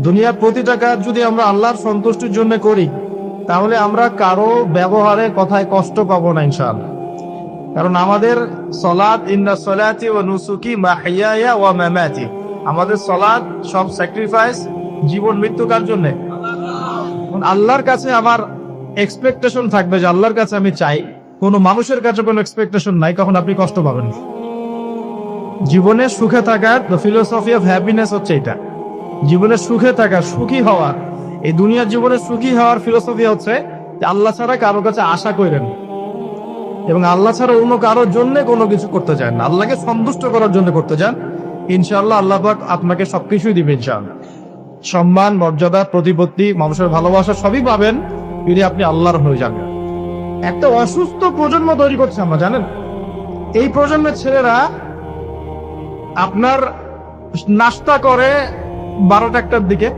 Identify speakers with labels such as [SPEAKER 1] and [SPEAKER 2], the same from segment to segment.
[SPEAKER 1] দুনিয়ার প্রতিটা কাজ যদি আমরা আল্লাহর সন্তুষ্টির জন্য করি, তাহলে আমরা কারো ব্যবহারে কথায় কষ্ট পাবো না ইনশাআল্লাহ। কারণ আমাদের সলাত, ইন্না সলাতি ওয়া নুসুকি মাহইয়ায়া ওয়া মামাতি, আমাদের সলাত সব স্যাক্রিফাইস, জীবন মৃত্যু কার জন্য? আল্লাহর কাছে আমার এক্সপেকটেশন থাকবে যে আল্লাহর কাছে আমি চাই, কোনো মানুষের কাছে কোনো এক্সপেকটেশন নাই, কখন আপনি কষ্ট পাবেন। জীবনে সুখে থাকার দ্য ফিলোসফি অফ হ্যাপিনেস হচ্ছে এটা। জীবনে সুখে থাকা, সুখী হওয়া, এই দুনিয়ার জীবনে সুখী হওয়ার ফিলোসফি হচ্ছে যে আল্লাহ ছাড়া কারো কাছে আশা করেন, এবং আল্লাহ ছাড়া অন্য কারোর জন্য কোনো কিছু করতে চান না, আল্লাহকে সন্তুষ্ট করার জন্য করতে চান। ইনশাআল্লাহ আল্লাহ পাক আপনাকে সবকিছুই দিবেন ইনশাআল্লাহ। সম্মান, মর্যাদা, প্রতিপত্তি, মানুষের ভালোবাসা সবই পাবেন যদি আপনি আল্লাহর হয়ে যান। একটা অসুস্থ প্রজন্ম তৈরি করছে আমরা, জানেন? এই প্রজন্মের ছেলেরা আপনার নাস্তা করে 12টা-1টার দিকে,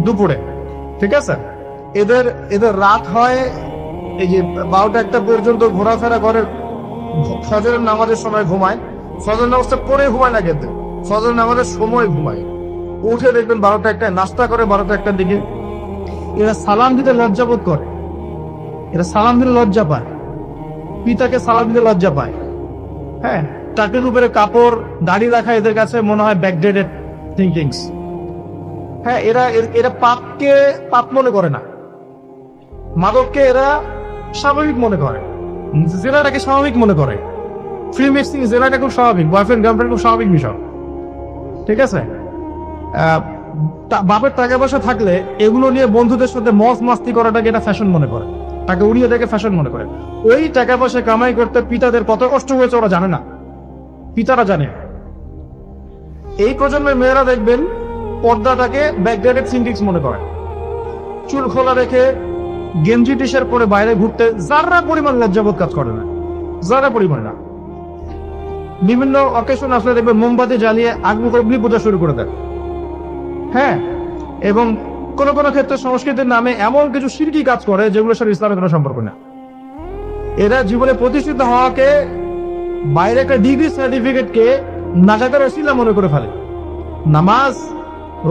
[SPEAKER 1] দুপুরে, ঠিক আছে? এদের রাত হয় এই যে 12টা-1টা পর্যন্ত ঘোরাফেরা করে, ফজরের নামাজের সময় ঘুমায়, ফজর নামাজটা পরে ঘুমায় না, কিন্তু ফজর নামাজের সময় ঘুমায়। উঠে দেখবেন 12টা-1টায় নাস্তা করে, 12টা-1টার দিকে এরা সালাম দিতে লজ্জাবোধ করে, এরা সালাম দিতে লজ্জা পায়, পিতাকে সালাম দিতে লজ্জা পায়। হ্যাঁ, টাকের উপরে কাপড়, দাড়ি রাখা এদের কাছে মনে হয় ব্যাকডেটেড থিঙ্কিংস। হ্যাঁ, এরা পাপকে পাপ মনে করে না, মাদককে এরা স্বাভাবিক মনে করে, জেনাটাকে স্বাভাবিক মনে করে, ফ্রি মিক্সিং জেনাটা খুব স্বাভাবিক, বয়ফ্রেন্ড গার্লফ্রেন্ড খুব স্বাভাবিক বিষয়, ঠিক আছে? বাপের টাকা পয়সা থাকলে এগুলো নিয়ে বন্ধুদের সাথে মজ মাস্তি করাটাকে এটা ফ্যাশন মনে করে, টাকা উড়িয়ে এটাকে ফ্যাশন মনে করে। ওই টাকা পয়সা কামাই করতে পিতাদের কত কষ্ট হয়েছে ওরা জানে না, পিতারা জানে। এই প্রজন্মের মেয়েরা দেখবেন পর্দাটাকে ব্যাকডেটেড থিঙ্কিংস মনে করে, চুল খোলা রেখে গেঞ্জি টি শার্ট পরে বাইরে ঘুরতে যারা পরিমাণ লজ্জাবোধ কাজ করে না, যারা পরিমাণ না। বিভিন্ন অকেশন আসলে দেখবেন মোমবাতি জ্বালিয়ে অগ্নি পূজা শুরু করে দেয়। হ্যাঁ, এবং কোন কোন ক্ষেত্রে সংস্কৃতির নামে এমন কিছু শিরকি কাজ করে যেগুলোর সাথে ইসলামের কোনো সম্পর্ক না। এরা জীবনে প্রতিষ্ঠিত হওয়াকে, বাইরে একটা ডিগ্রি সার্টিফিকেটকে নাজাতের ওসিলা মনে করে ফেলে। নামাজ,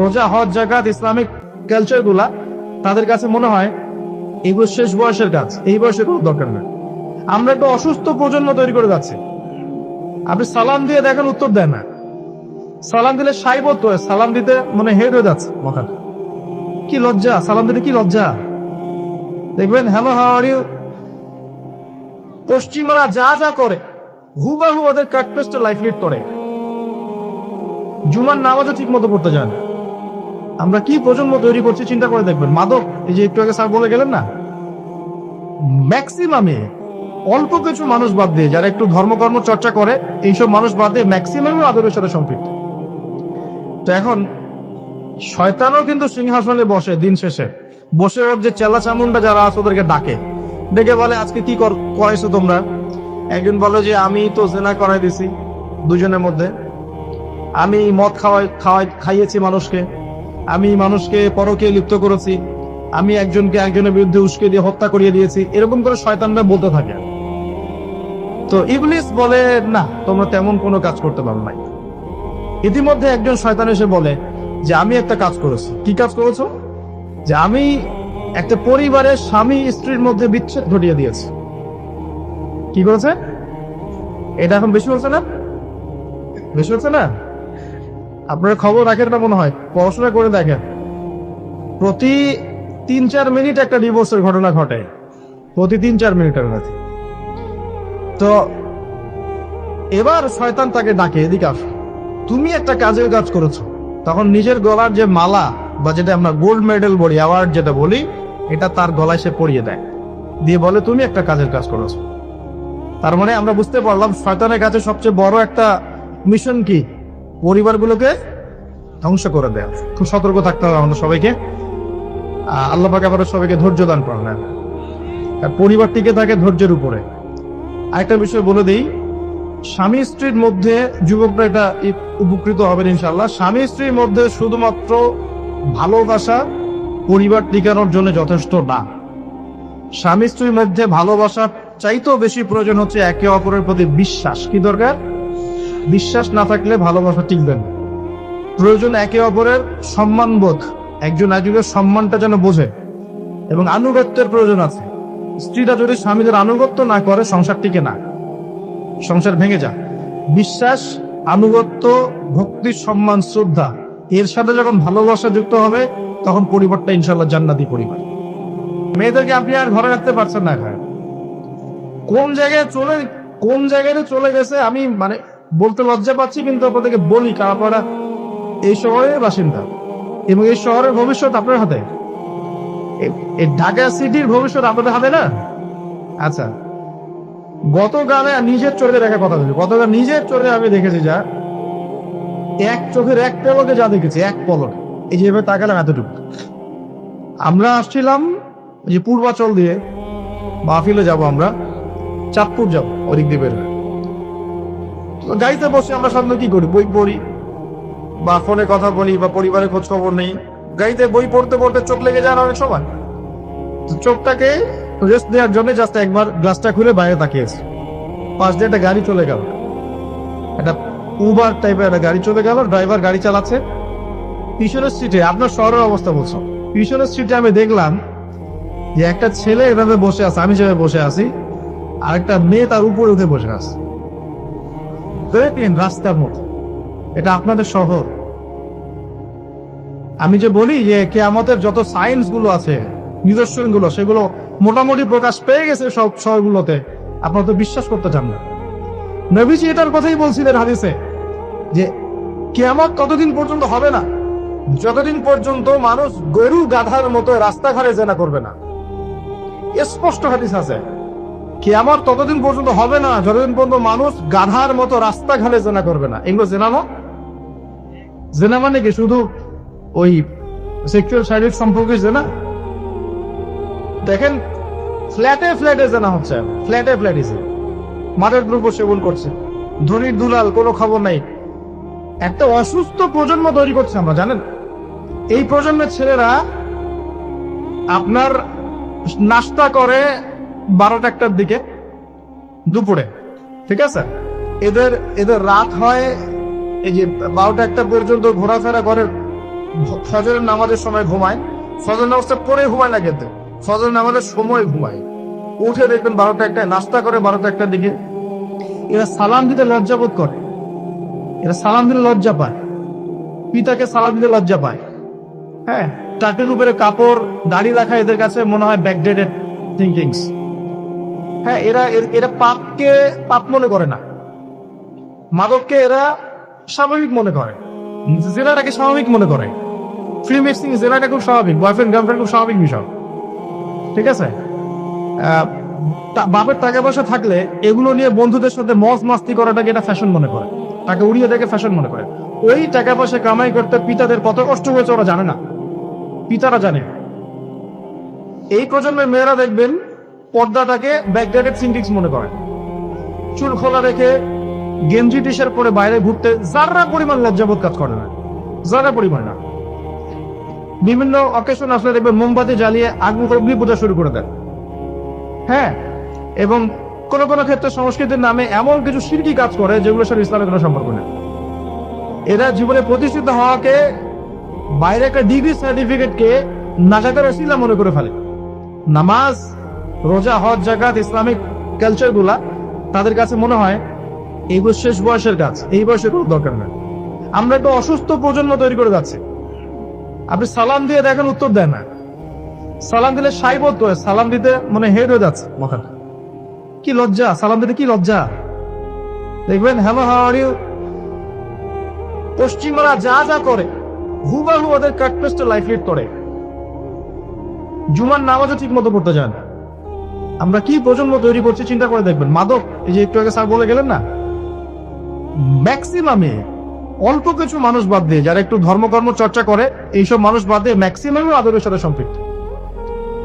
[SPEAKER 1] রোজা, হজ, যাকাত, ইসলামিক কালচার গুলা তাদের কাছে মনে হয় এগুলো শেষ বয়সের কাজ, এই বয়সে কোনো দরকার নেই। আমরা একটা অসুস্থ প্রজন্ম তৈরি করে যাচ্ছি। আপনি সালাম দিয়ে দেখেন উত্তর দেয় না, সালাম দিলে সাইবত হয়, সালাম দিতে মানে হেড হয়ে যাচ্ছে মাথা। কি লজ্জা, সালাম দিতে কি লজ্জা। দেখবেন হ্যালো হাউ আর ইউ, পশ্চিমারা যা যা করে হুবাহু ওদের কাট পেস্টে লাইফ লিড করে। জুমার নামাজও ঠিক মতো পড়তে যায় না। আমরা কি প্রজন্ম তৈরি করছি চিন্তা করে দেখবেন। মাদক, এই যে একটু আগে স্যার বলে গেলেন না, ম্যাক্সিমামে অল্প কিছু মানুষ বাদ দিয়ে, যারা একটু ধর্মকর্ম চর্চা করে, এইসব মানুষ বাদ দিয়ে ম্যাক্সিমাম আদরের সাথে সম্পৃক্ত। তো এখন শয়তানও কিন্তু সিংহাসনে বসে, দিন শেষে বসে ওর যে চেলা চামুন্ডা যারা আছে ওদেরকে ডাকে, ডেকে বলে আজকে কি করাইছো তোমরা? একজন বলে যে আমি তো জেনা করাই দিছি দুজনের মধ্যে, আমি মদ খাইয়েছি মানুষকে, আমি মানুষকে পরকীয়ায় লিপ্ত করেছি, আমি একজনের বিরুদ্ধে উস্কে দিয়ে হত্যা করিয়ে দিয়েছি, এরকম করে শয়তানরা বলতে থাকে। তো ইবলিস বলে না, তোমরা তেমন কোনো কাজ করতে পারো নাই। ইতিমধ্যে একজন শয়তান এসে বলে যে আমি একটা কাজ করেছি। কি কাজ করেছো? যে আমি একটা পরিবারের স্বামী স্ত্রীর মধ্যে বিচ্ছেদ ঘটিয়ে দিয়েছি। কি করেছে? এটা এখন বেশি হচ্ছে না? বেশি হচ্ছে না? আপনার খবর রাখেন না মনে হয়, পড়াশোনা করে দেখেন, প্রতি 3-4 মিনিট একটা ডিভোর্সের ঘটনা ঘটে, প্রতি 3-4 মিনিটের মধ্যে। তো এবার শয়তান তাকে ডাকে, এদিকে আসো, তুমি একটা কাজের কাজ করেছো। তখন নিজের গলার যে মালা, বা যেটা আমরা গোল্ড মেডেল বলি, অ্যাওয়ার্ড যেটা বলি, এটা তার গলায় সে পরিয়ে দেয়, দিয়ে বলে তুমি একটা কাজের কাজ করেছো। তার মানে আমরা বুঝতে পারলাম শয়তানের কাছে সবচেয়ে বড় একটা মিশন কি? পরিবারগুলোকে ধ্বংস করে দেয়। খুব সতর্ক থাকতে হবে আমাদের সবাইকে। আল্লাহ পাক আমাদের সবাইকে ধৈর্য দান করেন। আর পরিবার টিকে থাকে ধৈর্যের উপরে। আরেকটা বিষয় বলে দিই, স্বামী স্ত্রীর মধ্যে, যুবকরা এটা উপকৃত হবেন ইনশাআল্লাহ, স্বামী স্ত্রীর মধ্যে শুধুমাত্র ভালোবাসা পরিবার টিকানোর জন্য যথেষ্ট না। স্বামী স্ত্রীর মধ্যে ভালোবাসা চাইতেও বেশি প্রয়োজন হচ্ছে একে অপরের প্রতি বিশ্বাস। কি দরকার? বিশ্বাস না থাকলে ভালোবাসা টিকবে না। প্রয়োজন একে অপরের সম্মানবোধ, একজন একজনের সম্মানটা যেন বোঝে, এবং আনুগত্যের প্রয়োজন আছে। স্ত্রীরা যদি স্বামীদের আনুগত্য না করে সংসার টিকে না, সংসার ভেঙে যায়। বিশ্বাস, আনুগত্য, ভক্তি, সম্মান, শ্রদ্ধা এর সাথে যখন ভালোবাসা যুক্ত হবে তখন পরিবারটা ইনশাল্লাহ জান্নাতি পরিবার। মেয়েদেরকে আপনি আর ঘরে রাখতে পারছেন না। কোন জায়গায় চলে গেছে আমি মানে বলতে লজ্জা পাচ্ছি, কিন্তু আপনাদেরকে বলি, কারণ আপনারা এই শহরের বাসিন্দা এবং এই শহরের ভবিষ্যৎ আপনার হাতে। এই ঢাকা সিটির ভবিষ্যৎ আপনাদের হাতে না। আচ্ছা, গতকালে নিজের চোখে দেখা কথা বলি, গতকাল নিজের চোখে আমি দেখেছি যা, এক চোখের এক পলকে যা দেখেছি, এক পলক, এই যেভাবে তাকালাম এতটুকু। আমরা আসছিলাম যে পূর্বাচল দিয়ে মাহফিলে যাব, আমরা চাঁদপুর যাব, ওদিক দিয়ে বের হয়ে। গাড়িতে বসে আমরা সাধারণত কি করি, বই পড়ি বা ফোনে কথা বলি বা পরিবারের খোঁজ খবর নেই। গাড়িতে বই পড়তে পড়তে চোখ লেগে যায় অনেক সময়, চোখটাকে রেস্ট দেওয়ার জন্য জাস্ট একবার গ্লাসটা খুলে বাইরে তাকিয়েছে। পাশ দিয়ে একটা গাড়ি চলে গেল, একটা উবার টাইপের একটা গাড়ি চলে গেল, ড্রাইভার গাড়ি চালাচ্ছে। পিছনের সিটে, আপনার শহরের অবস্থা বলছো, পিছনের সিটে আমি দেখলাম যে একটা ছেলে এভাবে বসে আছে, আমি যেভাবে বসে আছি, আর একটা মেয়ে তার উপরে উঠে বসে আছে। দেখেন রাস্তার মতো, এটা আপনাদের শহর। আমি যে বলি যে কিয়ামতের যত সায়েন্স গুলো আছে, নিদর্শন গুলো, সেগুলো মোটামুটি প্রকাশ পেয়ে গেছে সব শহরগুলোতে, আপনারা তো বিশ্বাস করতে চান না। নবীজি এটার কথাই বলছিলেন হাদিসে যে কিয়ামত ততদিন পর্যন্ত হবে না যতদিন পর্যন্ত মানুষ গরু গাধার মতো রাস্তাঘাটে জেনা করবে না। স্পষ্ট হাদিস আছে, কিয়ামত ততদিন পর্যন্ত হবে না যতদিন পর্যন্ত মানুষ গাধার মতো রাস্তাঘাটে জেনা করবে না। এগুলো জেনা মানে কি শুধু ওই সেক্সুয়াল শারীরিক সম্পর্কে জেনা? দেখেন ফ্ল্যাটে জেনা হচ্ছে, ফ্ল্যাটে মাঠের দ্রব্য সেবন করছে, ধনীর দুলাল, কোনো খবর নাই। একটা অসুস্থ প্রজন্ম তৈরি করছে আমরা, জানেন? এই প্রজন্মের ছেলেরা আপনার নাস্তা করে 12টা-1টার দিকে দুপুরে, ঠিক আছে? এদের রাত হয় এই যে 12টা-1টা পর্যন্ত ঘোরাফেরা করে, ফজরের নামাজের সময় ঘুমায়, ফজর নামাজটা পরে ঘুমায় না, কিন্তু ফজর নামাজের সময় ঘুমায়। উঠে দেখবেন 12টা-1টায় নাস্তা করে, 12টা-1টার দিকে এরা সালাম দিতে লজ্জা বোধ করে, এরা সালাম দিতে লজ্জা পায়, পিতাকে সালাম দিতে লজ্জা পায়। হ্যাঁ, টাটের উপরে কাপড়, দাড়ি রাখা এদের কাছে মনে হয় ব্যাকডেটেড থিঙ্কিংস। হ্যাঁ, এরা পাপকে পাপ মনে করে না, মাদককে এরা স্বাভাবিক মনে করে, জেনাটাকে স্বাভাবিক মনে করে, ফ্রি মিক্সিং জেনাটা খুব স্বাভাবিক, বয়ফ্রেন্ড গার্লফ্রেন্ড খুব স্বাভাবিক বিষয়, ঠিক আছে? বাপের টাকা পয়সা থাকলে এগুলো নিয়ে বন্ধুদের সাথে মজ মাস্তি করাটাকে এটা ফ্যাশন মনে করে, তাকে উড়িয়ে দেখে ফ্যাশন মনে করে। ওই টাকা পয়সা কামাই করতে পিতাদের কত কষ্ট হয়েছে ওরা জানে না, পিতারা জানে। এই প্রজন্মের মেয়েরা দেখবেন পর্দাটাকে ব্যাকডেটেড থিঙ্কিংস মনে করে, চুল খোলা রেখে গেঞ্জি টি শার্ট পরে বাইরে ঘুরতে যারা পরিমাণ লজ্জাবোধ কাজ করে না, যারা পরিমাণ না। বিভিন্ন অকেশন আসলে দেখবেন মোমবাতি জ্বালিয়ে অগ্নি পূজা শুরু করে দেন। হ্যাঁ, এবং কোন কোন ক্ষেত্রে সংস্কৃতির নামে এমন কিছু শিরকি কাজ করে যেগুলো সাথে ইসলামের কোনো সম্পর্ক নেই। এরা জীবনে প্রতিষ্ঠিত হওয়াকে, বাইরে একটা ডিগ্রি সার্টিফিকেটকে নাজাতের ওসিলা মনে করে ফেলে। নামাজ, রোজা, হজ, যাকাত, ইসলামিক কালচার গুলা তাদের কাছে মনে হয় এইগুলো শেষ বয়সের কাজ, এই বয়সের কোনো দরকার নেই। আমরা একটা অসুস্থ প্রজন্ম তৈরি করে যাচ্ছি। আপনি সালাম দিয়ে দেখেন উত্তর দেয় না, সালাম দিলে সাইবোধ করে, সালাম দিতে মানে হেড হয়ে যাচ্ছে মাথাটা। কি লজ্জা, সালাম দিতে কি লজ্জা! দেখবেন হ্যালো হাউ আর ইউ, পশ্চিমরা যা যা করে হুবাহু ওদের কাট পেস্টে লাইফ লিড করে। জুমার নামাজও ঠিক মতো পড়তে যায় না। আমরা কি প্রজন্ম তৈরি করছি চিন্তা করে দেখবেন। মাদক, এই যে একটু আগে স্যার বলে গেলেন না, ম্যাক্সিমামে অল্প কিছু মানুষ বাদ দিয়ে, যারা একটু ধর্মকর্ম চর্চা করে, এইসব মানুষ বাদ দিয়ে ম্যাক্সিমামই আদরের সাথে সম্পৃক্ত।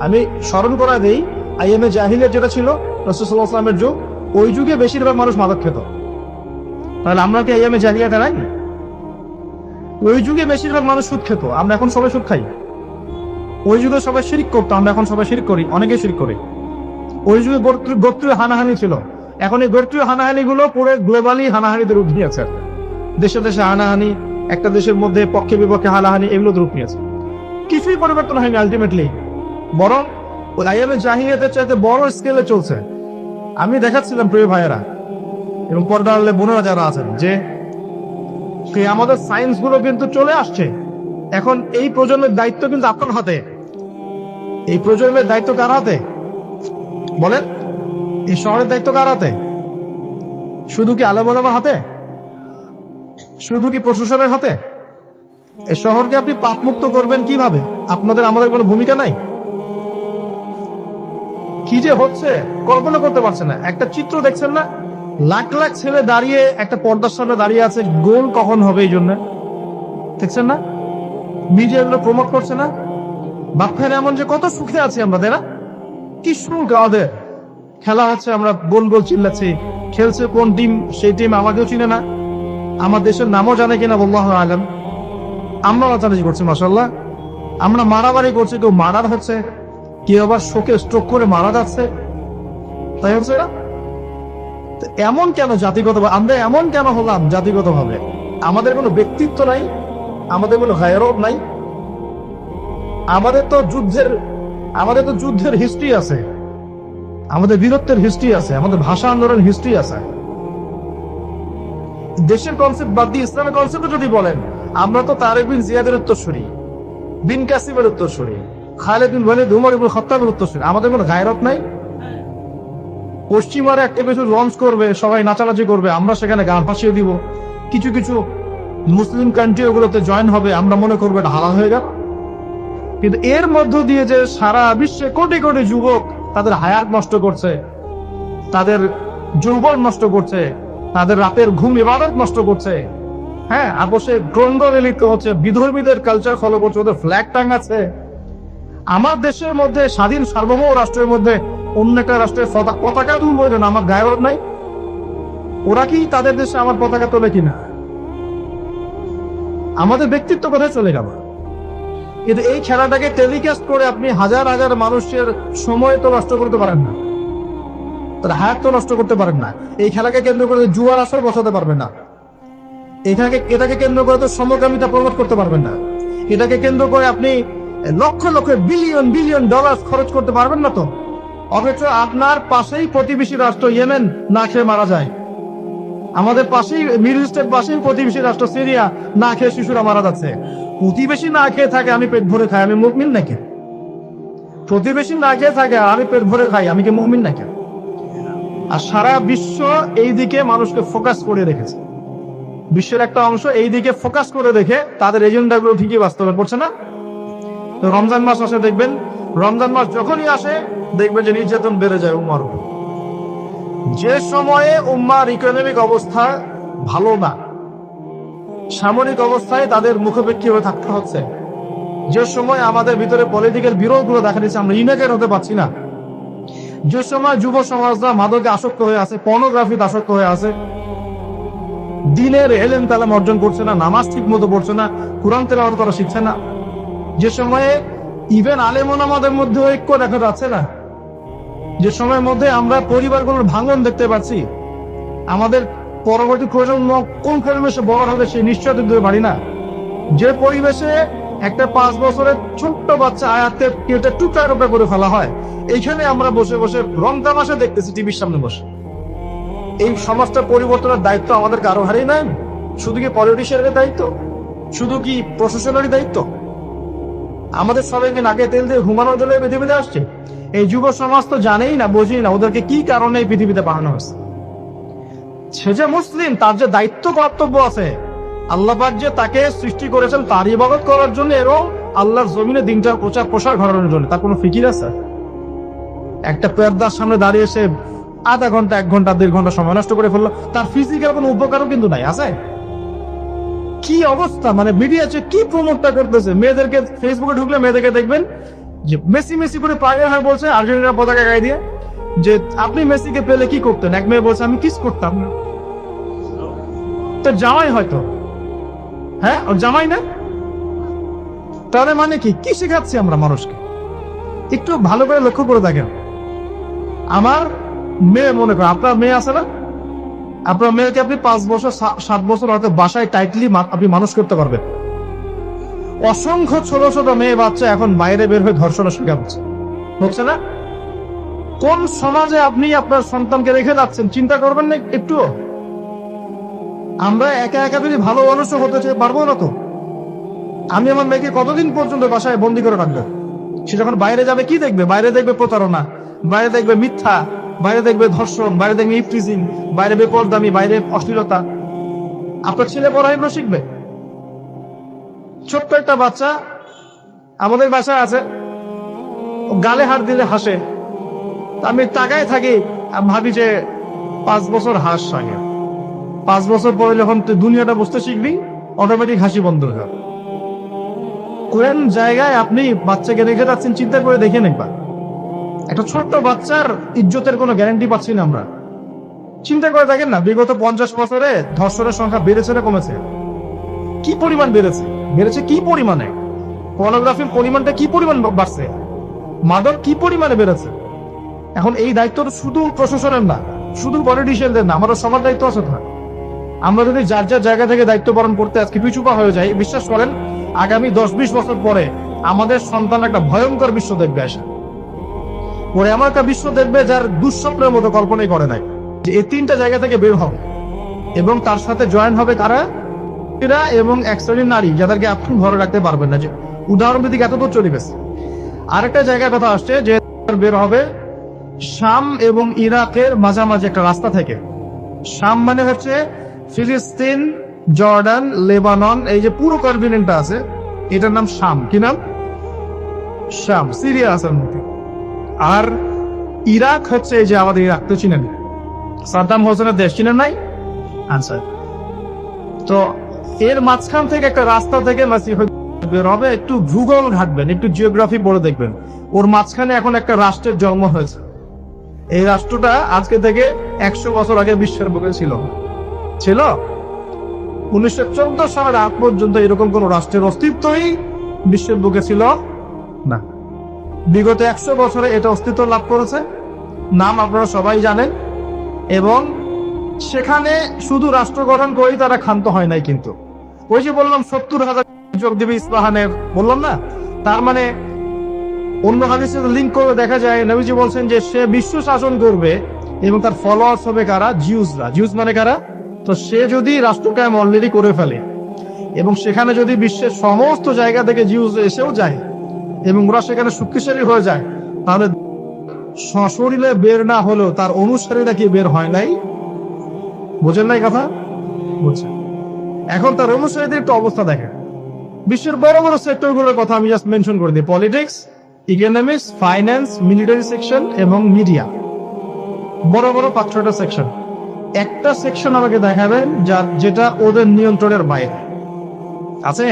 [SPEAKER 1] আমি স্মরণ করা দেই, আইএমএ জাহিলিয়াত যেটা ছিল রাসূলুল্লাহ সাল্লাল্লাহু আলাইহি ওয়াসাল্লামের যুগ, ওই যুগে বেশিরভাগ মানুষ মাদক খেত। তাহলে আমরা কি আইএমএ জাহিলিয়াতে নাই? ওই যুগে বেশিরভাগ মানুষ সুদ খেত, আমরা এখন সবাই সুদ খাই। ওই যুগে সবাই শিরক করতো, আমরা এখন সবাই শিরক করি, অনেকে শিরক করি। ওই যুগে গোত্রীয় হানাহানি ছিল, এখন এই গোত্রীয় হানাহানি গুলো পুরো গ্লোবালি হানাহানিতে রূপ নিয়েছে। দেশে দেশে হানাহানি, একটা দেশের মধ্যে পক্ষে বিপক্ষে হানাহানি এগুলো রূপ নিয়েছে। কিছুই পরিবর্তন হয়নি আলটিমেটলি, বরং ওই আইএমএ জাহিলিয়াতের চাইতে বড় স্কেলে চলছে। আমি দেখাচ্ছিলাম প্রিয় ভাইয়েরা এবং পর্দার বোনেরা যারা আছেন যে আমাদের সায়েন্স গুলো কিন্তু চলে আসছে। এখন এই প্রজন্মের দায়িত্ব কিন্তু আপনার হাতে। এই প্রজন্মের দায়িত্ব কার হাতে বলেন? এই শহরের দায়িত্ব কার হাতে? শুধু কি আলেম ওলামার হাতে? শুধু কি প্রশাসনের হাতে? এই শহরকে আপনি পাপমুক্ত করবেন কিভাবে? আপনাদের আমাদের কোনো ভূমিকা নাই? কি যে হচ্ছে কল্পনা করতে পারছে না। একটা চিত্র দেখছেন না, লাখ লাখ ছেলে দাঁড়িয়ে একটা পর্দার সামনে দাঁড়িয়ে আছে, গোল কখন হবে এই জন্য দেখছেন না? মিডিয়া এগুলো প্রমোট করছে না? বাপের এমন যে কত সুখে আছি আমরা, তাই না? কি সুখ আমাদের, খেলা হচ্ছে, আমরা গোল গোল চিল্লাচ্ছি, খেলছে কোন টিম সেই টিম আমাকেও চিনে না, আমার দেশের নামও জানে কিনা আল্লাহু আলাম। আমরা নাচানাচি করছি মাশাআল্লাহ, আমরা মারামারি করছি, কেউ মারার হচ্ছে, কেউ আবার শোকে স্ট্রোক করে মারা যাচ্ছে, তাই হচ্ছে না? এমন কেন জাতিগত, আমরা এমন কেন হলাম জাতিগত ভাবে? আমাদের কোনো ব্যক্তিত্ব নাই, আমাদের কোনো গায়রত নাই। আমাদের তো যুদ্ধের হিস্ট্রি আছে, আমাদের বীরত্বের হিস্ট্রি আছে, আমাদের ভাষা আন্দোলনের হিস্ট্রি আছে। দেশের কনসেপ্ট বাদ দিয়ে ইসলামের কনসেপ্ট যদি বলেন, আমরা তো তারেক বিন জিয়াদের উত্তরসূরি, বিন কাসিমের উত্তরসূরি, খালেদ বিন ওয়ালিদ, উমর ইবনে খাত্তাবের উত্তরসূরি। আমাদের কোনো গায়রত নাই? পশ্চিমারা একটা কিছু লঞ্চ করবে, সবাই নাচানাচি করবে, আমরা সেখানে গান ফাঁসিয়ে দিব। কিছু কিছু মুসলিম কান্ট্রি ওগুলোতে জয়েন হবে, আমরা মনে করবো এটা হালাল হয়ে গেল। কিন্তু এর মধ্য দিয়ে যে সারা বিশ্বে কোটি কোটি যুবক তাদের হায়াত নষ্ট করছে, তাদের যৌবন নষ্ট করছে, তাদের রাতের ঘুম ইবাদত নষ্ট করছে, হ্যাঁ, আপোষে দ্বন্দ্বে লিপ্ত হচ্ছে, বিধর্মীদের কালচার ফলো করছে, ওদের ফ্ল্যাগ টাঙাচ্ছে। আমার দেশের মধ্যে, স্বাধীন সার্বভৌম রাষ্ট্রের মধ্যে অন্য একটা রাষ্ট্রের পতাকা তুলবো, আমার গায়রত নাই? ওরা কি তাদের দেশে আমার পতাকা তোলে কিনা? আমাদের ব্যক্তিত্ব কোথায় চলে গেল? কিন্তু এই খেলাটাকে টেলিকাস্ট করে আপনি হাজার হাজার মানুষের সময় তো নষ্ট করতে পারেন না, তার হায়াত তো নষ্ট করতে পারেন না। এই খেলাকে কেন্দ্র করে জুয়ার আসর বসাতে পারবেন না। এটাকে কেন্দ্র করে তো সমকামিতা প্রমোট করতে পারবেন না। এটাকে কেন্দ্র করে আপনি lakh lakh billion billion dollar খরচ করতে পারবেন না তো। অথচ আপনার পাশেই প্রতিবেশী রাষ্ট্র ইয়েমেন না খেয়ে মারা যায়। আমাদের পাশেই মিডল ইস্টের পাশেই প্রতিবেশী রাষ্ট্র সিরিয়া, না খেয়ে শিশুরা মারা যাচ্ছে। প্রতিবেশী না খেয়ে থাকে, আমি পেট ভরে খাই, আমি মুমিন নাকি? প্রতিবেশী না খেয়ে থাকে, আমি পেট ভরে খাই, আমি কি মুমিন নাকি? আর সারা বিশ্ব এই দিকে মানুষকে ফোকাস করে রেখেছে। বিশ্বের একটা অংশ এই দিকে ফোকাস করে রেখে তাদের এজেন্ডাগুলো ঠিকই বাস্তবায়ন করছে না। তো রমজান মাস আসে, দেখবেন রমজান মাস যখনই আসে দেখবেন যে নির্যাতন বেড়ে যায় উম্মার উপর। যে সময়ে উম্মার ইকোনমিক অবস্থা ভালো না, সামরিক অবস্থায় তাদের মুখাপেক্ষী হয়ে থাকতে হচ্ছে, যে সময় আমাদের ভিতরে পলিটিক্যাল বিরোধগুলো দেখা দিচ্ছে, আমরা ইউনাইটেড হতে পারছি না, যে সময় যুব সমাজরা মাদকে আসক্ত হয়ে আছে, পর্নোগ্রাফিতে আসক্ত হয়ে আছে, দিনের এলেম তালাম অর্জন করছে না, নামাজ ঠিক মতো পড়ছে না, কোরআন তেলাওয়াত করা শিখছে না, যে সময়ে ইভেন আলেম ওলামাদের মধ্যে ঐক্য দেখা যাচ্ছে না, যে সময়ের মধ্যে আমরা পরিবারগুলোর ভাঙন দেখতে পাচ্ছি, আমাদের পরবর্তী প্রজন্ম কোন পরিবেশে বড় হবে সেই নিশ্চয়তা দিতে পারি না, যে পরিবেশে একটা 5 বছরের ছোট্ট বাচ্চা আয়াতের কেটে টুকরা টুকরা করে ফেলা হয়, এইখানে আমরা বসে বসে রমজান মাসে দেখতেছি টিভির সামনে বসে। এই সমাজটা পরিবর্তনের দায়িত্ব আমাদের কারো হারেই নাই। শুধু কি পলিটিশিয়ানের দায়িত্ব? শুধু কি প্রশাসনেরই দায়িত্ব? আমাদের সবাইকে নাকে তেল দিয়ে ঘুমানোর জন্য পৃথিবীতে আসছে। এই যুব সমাজ তো জানেই না, বোঝেই না ওদেরকে কি কারণে এই পৃথিবীতে পাঠানো হয়েছে। সে যে মুসলিম, তার যে দায়িত্ব কর্তব্য আছে, আল্লাহ পাক যে তাকে সৃষ্টি করেছেন তার ইবাদত করার জন্য এবং আল্লাহর জমিনে দিনটা প্রচার প্রসার ঘটানোর জন্য, তার কোনো ফিকির আছে? একটা পর্দার সামনে দাঁড়িয়ে সে আধা ঘন্টা, 1 ঘন্টা, 1.5 ঘন্টা সময় নষ্ট করে ফেললো, তার ফিজিক্যাল কোনো উপকারও কিন্তু নাই। আছে? কি অবস্থা, মানে মিডিয়া কি প্রমোটটা করতেছে। মেয়েদেরকে ফেসবুকে ঢুকলে মেয়েদেরকে দেখবেন যে মেসি মেসি করে পাগল হয়ে বলছে, আর্জেন্টিনা পতাকা গায়ে দিয়ে, যে আপনি মেসিকে পেলে কি করতেন? এক মেয়ে বলছে আমি কিস করতাম। তো জামাই হয়তো, হ্যাঁ ও জামাই না, তাহলে মানে কি শেখাচ্ছি আমরা মানুষকে? একটু ভালো করে লক্ষ্য করে দেখেন। আমার মেয়ে, মনে করেন আপনার মেয়ে আছে না, আপনার মেয়েকে আপনি 5 বছর 7 বছর হয়তো বাসায় টাইটলি আপনি মানুষ করতে পারবেন। অসংখ্য ছোট ছোট মেয়ে বাচ্চা এখন বাইরে বের হয়ে ধর্ষণের শিকার হচ্ছে না? কোন সমাজে আপনি আপনার সন্তানকে রেখে যাচ্ছেন চিন্তা করবেন না একটু? আমরা একা একা যদি ভালো মানুষ হতে চাই পারবো না তো। আমি আমার মেয়েকে কতদিন পর্যন্ত বাসায় বন্দি করে রাখবো? সে যখন বাইরে যাবে কি দেখবে? বাইরে দেখবে প্রতারণা, বাইরে দেখবে মিথ্যা, বাইরে দেখবে ধর্ষণ, বাইরে দেখবে ইফটিজিং, বাইরে বেপরদামি, বাইরে অশ্লীলতা। আপনার ছেলে বড় এগুলো শিখবে। ছোট্ট একটা বাচ্চা আমাদের বাসায় আছে, গালে হাত দিলে হাসে। আমি তাকায় থাকি, আমি ভাবি যে 5 বছর হাস আগে, 5 বছর পরে যখন তুই দুনিয়াটা বুঝতে শিখবি অটোমেটিক হাসি বন্ধ হয়ে যাবে। কোন জায়গায় আপনি বাচ্চাকে রেখে যাচ্ছেন চিন্তা করে দেখে নেবা। একটা ছোট্ট বাচ্চার ইজ্জতের কোনো গ্যারান্টি পাচ্ছি না আমরা। চিন্তা করে দেখেন না, বিগত 50 বছরে ধর্ষণের সংখ্যা বেড়েছে না কমেছে? কি পরিমাণ বেড়েছে? বেড়েছে কি পরিমাণে? পর্নোগ্রাফির পরিমাণটা কি পরিমাণ বাড়ছে? মাদক কি পরিমাণে বেড়েছে? এখন এই দায়িত্ব শুধু প্রশাসনের না, শুধু পলিটিশিয়ানদের না, আমাদের সবার দায়িত্ব আছে। আমরা যদি যার যার জায়গা থেকে দায়িত্ব পালন করতে আজকে পিছুপা হয়ে যাই, বিশ্বাস করেন আগামী 10-20 বছর পরে আমাদের সন্তান একটা ভয়ঙ্কর বিশ্ব দেখবে। আসে পরে এমন একটা বিশ্ব দেখবে যার দুঃস্বপ্নের মতো কল্পনাই করে নাই। যে এই 3টা জায়গা থেকে বের হবে এবং তার সাথে জয়েন হবে কারা? এবং এক শ্রেণীর নারী যাদেরকে আপনি ধরে রাখতে পারবেন না। যে উদাহরণ দিকে এত দূর চলে গেছে। আরেকটা জায়গার কথা আসছে যে বের হবে শাম এবং ইরাকের মাঝামাঝি একটা রাস্তা থেকে। শাম মানে হচ্ছে ফিলিস্তিন, জর্ডান, লেবানন, এই যে পুরো কন্টিনেন্টটা আছে এটার নাম শাম। কি নাম? শাম। সিরিয়া আছে মধ্যে। আর ইরাক হচ্ছে এই যে আমাদের ইরাক তো চিনেন, সাদ্দাম হোসেনের দেশ, চিনেন নাই? আচ্ছা, তো এর মাঝখান থেকে একটা রাস্তা থেকে বের হবে। একটু ভূগোল ঘাটবেন, একটু জিওগ্রাফি পড়ে দেখবেন, ওর মাঝখানে এখন একটা রাষ্ট্রের জন্ম হয়েছে। এই রাষ্ট্রটা আজকে থেকে 100 বছর আগে বিশ্বের বুকে ছিল। 1914 সালের আগ পর্যন্ত এরকম কোন রাষ্ট্রের অস্তিত্বই বিশ্বের বুকে ছিল না। বিগত 100 বছরে এটা অস্তিত্ব লাভ করেছে, নাম আপনারা সবাই জানেন। এবং সেখানে শুধু রাষ্ট্র গঠন করেই তারা ক্ষান্ত হয় নাই, কিন্তু ওই যে বললাম 70,000 যোগ দিবে ইস্পাহানের, বললাম না? তার মানে অন্য হাদিসে লিঙ্ক করে দেখা যায় নবীজি বলছেন যে সে বিশ্ব শাসন করবে এবং তার ফলোয়ার্স হবে কারা? জিউসরা। জিউস মানে কারা? তো সে যদি রাষ্ট্র কায়েম অলরেডি করে ফেলে এবং সেখানে যদি বিশ্বের সমস্ত জায়গা থেকে জিউস এসেও যায় এবং ওরা সেখানে শক্তিশালী হয়ে যায়, তাহলে সশরীরে বের না হলেও তার অনুসারীরা কি বের হয় নাই? বোঝেন নাই কথা? বুঝছেন? এখন তার অনুসারীদের একটু অবস্থা দেখেন। বিশ্বের বড় বড় সেক্টরগুলোর কথা আমি জাস্ট মেনশন করে দিই। Politics, economics, finance, military section এবং মিডিয়া। বড় বড় 5-6টা সেকশন। একটা সেকশন আমাকে দেখাবেন যেটা ওদের নিয়ন্ত্রণের বাইরে আছে?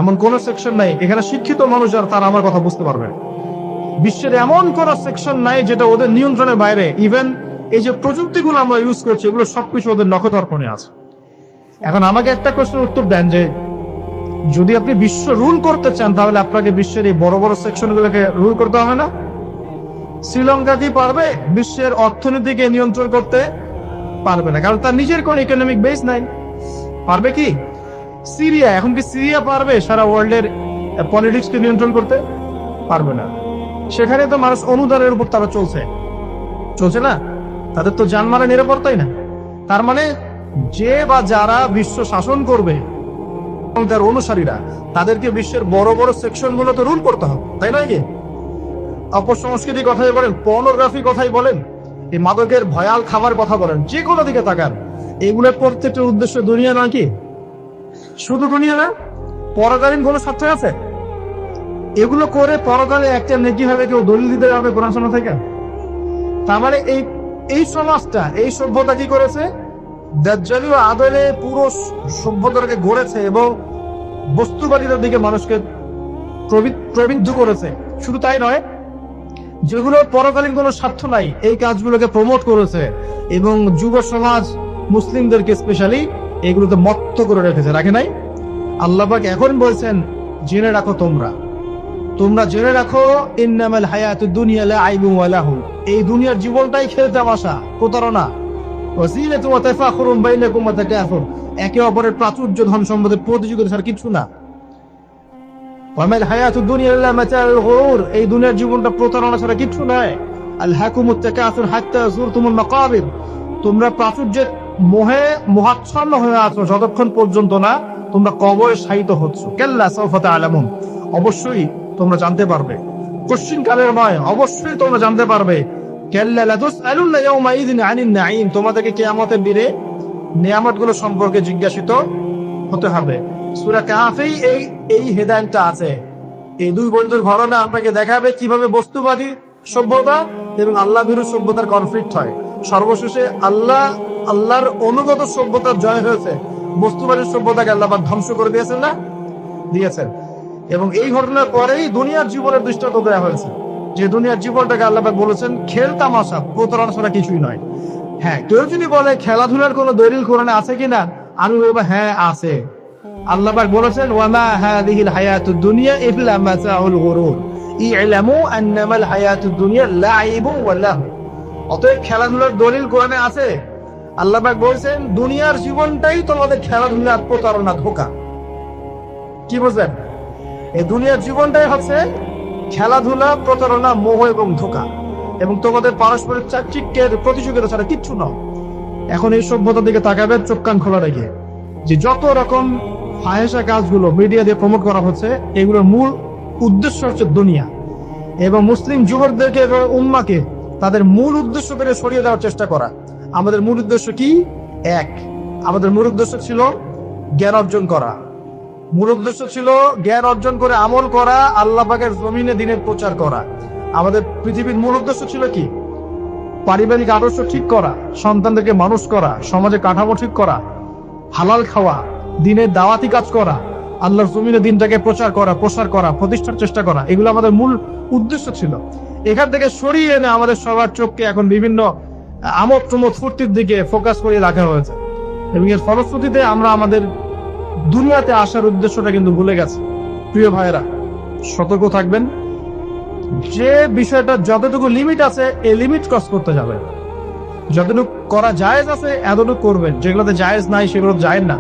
[SPEAKER 1] এমন কোন সেকশন নাই। এখানে শিক্ষিত মানুষ আর তারা আমার কথা বুঝতে পারবে। বিশ্বের এমন কোন সেকশন নাই যেটা ওদের নিয়ন্ত্রণের বাইরে। ইভেন এই যে প্রযুক্তিগুলো আমরা ইউজ করছি এগুলো সবকিছু ওদের নখদর্পণে আছে। এখন আমাকে একটা প্রশ্নের উত্তর দেন যে যদি আপনি বিশ্ব রুল করতে চান তাহলে আপনাকে বিশ্বের এই বড় বড় সেকশনগুলোকে রুল করতে হবে না? শ্রীলঙ্কা কি পারবে বিশ্বের অর্থনীতিকে নিয়ন্ত্রণ করতে? পারবে না, কারণ তার নিজের কোন ইকোনমিক বেস নাই। পারবে কি সিরিয়া? এখন কি সিরিয়া পারবে সারা ওয়ার্ল্ডের পলিটিক্সকে নিয়ন্ত্রণ করতে? পারবে না। সেখানে তো মানুষ অনুদানের উপর তারা চলছে না, তাদের তো জানমালের নিরাপত্তাই না। তার মানে যে বা যারা বিশ্ব শাসন করবে এবং তার অনুসারীরা তাদেরকে বিশ্বের বড় বড় সেকশন গুলোতে রুল করতে হবে, তাই নয় কি? অপসংস্কৃতি কথাই বলেন, পর্নোগ্রাফি কথাই বলেন, এই মাদকের ভয়াল খাবার কথা বলেন, যে কোনো দিকে তাকান, এগুলোর প্রত্যেকটার উদ্দেশ্য দুনিয়া নয় কি? শুধু দুনিয়া না, পরকালীন কোনো স্বার্থ আছে? এগুলো করে পরকালে একটা নেকি হবে, কেউ দলিল দিতে যাবে কোরআন সুন্নাহ থেকে? তার মানে এই সমাজটা, এই সভ্যতা কি করেছে? দাজ্জালীয় আদলে পুরো সভ্যতাকে গড়েছে এবং বস্তুবাদীদের দিকে মানুষকে প্রবৃদ্ধ করেছে। শুধু তাই নয়, যেগুলো পরকালীন কোনো স্বার্থ নাই এই কাজগুলোকে প্রমোট করেছে এবং যুব সমাজ মুসলিমদেরকে স্পেশালি এগুলোতে মত্ত করে রেখেছে, রাখে নাই? আল্লাহ পাক এখন বলছেন জেনে রাখো, তোমরা জেনে রাখো, ইন্নামাল হায়াতুদ দুনিয়া লাইবুন ওয়া লাহু, এই দুনিয়ার জীবনটাই খেলতে তামাশা, প্রতারণা। ওয়াসিলাতুন ওয়া তাফাখুরুন বাইনাকুম ওয়া তাকাসুর, একে অপরের প্রাচুর্য ধন সম্পদের প্রতিযোগিতা ছাড়া কিছু না। ওয়া মাল হায়াতুদ দুনিয়া ইল্লা মাতাউল গুরুর, এই দুনিয়ার জীবনটা প্রতারণা ছাড়া কিছু নয়। আলহাকুমুত তাকাসুর হাত্তা যুরতুমুল মাকাবির, তোমরা প্রাচুর্যের মোহে মোহাচ্ছন্ন হয়ে আছো যতক্ষণ পর্যন্ত না তোমরা কবরে শায়িত হচ্ছ। কাল্লা সাওফা তা'লামুন, অবশ্যই তোমরা জানতে পারবে, কোশ্চিন কালের নয়, অবশ্যই তোমরা জানতে পারবে। কাল্লা লাতুসআলুন্না ইয়াওমাইযিন আনিন নাঈম, তোমাদেরকে কিয়ামতের দিনে নিয়ামতগুলো সম্পর্কে জিজ্ঞাসিত হতে হবে। সূরা কাহফেই এই হেদায়েতটা আছে। এই দুই বন্ধুর ঘটনা আপনাকে দেখাবে কিভাবে বস্তুবাদী সভ্যতা এবং আল্লাহ বিরোধী সভ্যতার কনফ্লিক্ট হয়। সর্বশেষে আল্লাহর অনুগত সভ্যতার জয় হয়েছে, বস্তুবাদী সভ্যতাকে আল্লাহ পাক ধ্বংস করে দিয়েছেন না, দিয়েছেন। এবং এই ঘটনার পরেই দুনিয়ার জীবনের দৃষ্টান্ত দেওয়া হয়েছে, যে দুনিয়ার জীবনটাকে আল্লাহ পাক বলেছেন খেল তামাশা, প্রতারণা ছাড়া কিছুই নয়। হ্যাঁ, কেউ যদি বলে খেলাধুলার কোনো দলিল কোরআনে আছে কিনা, আমি বলবো হ্যাঁ আছে। আল্লাহ পাক বলেছেন ওয়ামা হাযিহিল হায়াতুদ দুনিয়া ইল্লা মাতাউল গুরুর ই'লামু আন্নামাল হায়াতুদ দুনিয়া লাইবুন ওয়া লাহু। অতএব খেলাধুলার দলিল কোরআনে আছে। আল্লাহ পাক বলেছেন দুনিয়ার জীবনটাই তোমাদের খেলাধুলা, প্রতারণা, ধোঁকা। কি বুঝলেন? এই দুনিয়ার জীবনটাই হচ্ছে খেলাধুলা, প্রতারণা, মোহ এবং ধোঁকা, এবং তোমাদের পারস্পরিক চাকচিক্যের প্রতিযোগিতা ছাড়া কিচ্ছু নয়। এখন এই সভ্যতার দিকে তাকাবেন চোখ কান খোলা রেখে, যে যত রকম ফাহেসা কাজগুলো মিডিয়া দিয়ে প্রমোট করা হচ্ছে, এগুলোর মূল উদ্দেশ্য হচ্ছে দুনিয়া, এবং মুসলিম যুবকদেরকে এবং উম্মাকে তাদের মূল উদ্দেশ্য করে সরিয়ে দেওয়ার চেষ্টা করা। আমাদের মূল উদ্দেশ্য কি? এক, আমাদের মূল উদ্দেশ্য ছিল জ্ঞান অর্জন করা। মূল উদ্দেশ্য ছিল জ্ঞান অর্জন করে আমল করা, আল্লাহ পাকের জমিনে দ্বীনের প্রচার করা। আমাদের পৃথিবীর মূল উদ্দেশ্য ছিল কি? পারিবারিক আদর্শ ঠিক করা, সন্তানদেরকে মানুষ করা, সমাজে কাঠামো ঠিক করা, হালাল খাওয়া, দ্বীনের দাওয়াতি কাজ করা, আল্লাহর জমিনে দ্বীনটাকে প্রচার করা, প্রসার করা, প্রতিষ্ঠার চেষ্টা করা। এগুলো আমাদের মূল উদ্দেশ্য ছিল। এখান থেকে সরিয়ে এনে আমাদের সবার চোখকে এখন বিভিন্ন আমোদ প্রমোদ ফুর্তির দিকে ফোকাস করে রাখা হয়েছে, এবং এর ফলশ্রুতিতে আমরা আমাদের দুনিয়াতে আসার উদ্দেশ্যটা কিন্তু ভুলে গেছি। প্রিয় ভাইয়েরা, সতর্ক থাকবেন, যে বিষয়টা যতটুকু লিমিট আছে এই লিমিট ক্রস করতে যাবেন। যতটুকু করা জায়েজ আছে এতটুকু করবেন, যেগুলোতে জায়েজ নাই সেগুলো জায়েজ না।